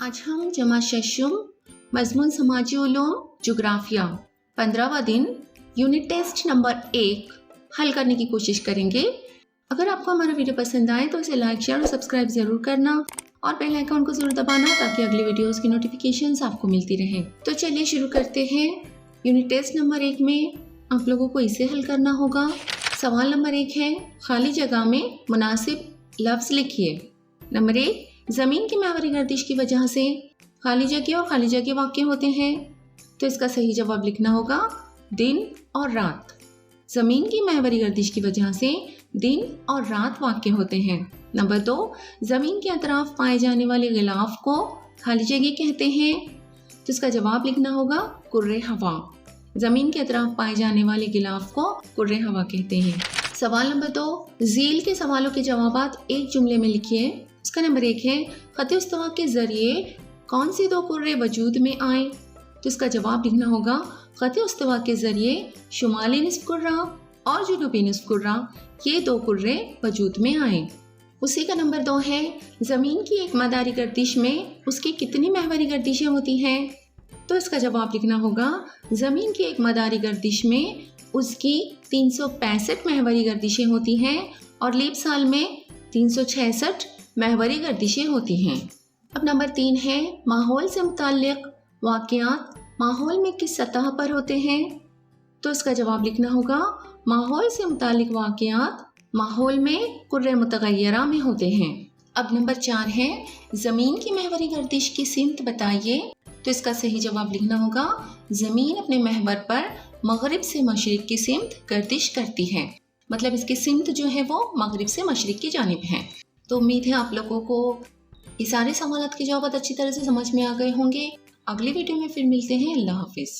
आज हम जमा शशुम मजमून समाजी उलूम जोग्राफिया 15वां दिन यूनिट टेस्ट नंबर 1 हल करने की कोशिश करेंगे। अगर आपको हमारा वीडियो पसंद आए तो इसे लाइक शेयर और सब्सक्राइब ज़रूर करना और बेल आइकन को ज़रूर दबाना ताकि अगली वीडियोस की नोटिफिकेशंस आपको मिलती रहें। तो चलिए शुरू करते हैं। यूनिट टेस्ट नंबर 1 में आप लोगों को इसे हल करना होगा। सवाल नंबर 1 है, खाली जगह में मुनासिब लफ्ज़ लिखिए। नंबर 1, ज़मीन की महवरी गर्दिश की वजह से खाली जगह और खाली जगह वाक़ होते हैं, तो इसका सही जवाब लिखना होगा दिन और रात। ज़मीन की महवरी गर्दिश की वजह से दिन और रात वाक़ होते हैं। नंबर 2, ज़मीन के अतराफ पाए जाने वाले गिलाफ को खाली जगह कहते हैं, तो इसका जवाब लिखना होगा कुर्रे हवा। ज़मीन के अतराफ पाए जाने वाले गिलाफ को कुर्रे हवा कहते हैं। सवाल नंबर 2, झील के सवालों के जवाबात एक जुमले में लिखिए। इसका नंबर 1 है, ख़त उस्तवा के ज़रिए कौन से दो कुर्रे वजूद में आए, तो इसका जवाब लिखना होगा ख़त उस्तवा के ज़रिए शुमाली निस्फ़ कुर्रा और जुनूबी निस्फ़ कुर्रा ये दो कुर्रे वजूद में आए। उसी का नंबर 2 है, ज़मीन की एक मदारी गर्दिश में उसकी कितनी महवरी गर्दिशें होती हैं, तो इसका जवाब लिखना होगा ज़मीन की एक मदारी गर्दिश में उसकी 365 महवरी गर्दिशें होती हैं और लीप साल में 366 महवरी गर्दिशें होती हैं। अब नंबर 3 है, माहौल से मुताल्लिक़ वाक़यात माहौल में किस सतह पर होते हैं, तो इसका जवाब लिखना होगा माहौल से मुताल्लिक़ वाक़यात माहौल में कुर्रे मुतग़य्यरा में होते हैं। अब नंबर 4 है, ज़मीन की महवरी गर्दिश की सिमत बताइए, तो इसका सही जवाब लिखना होगा ज़मीन अपने महवर पर मगरिब से मशरिक़ की सिमत गर्दिश करती है, मतलब इसकी सिमत जो है वो मगरिब से मशरिक़ की जानिब है। तो उम्मीद है आप लोगों को ये सारे सवालों के जवाब अच्छी तरह से समझ में आ गए होंगे। अगली वीडियो में फिर मिलते हैं। अल्लाह हाफिज़।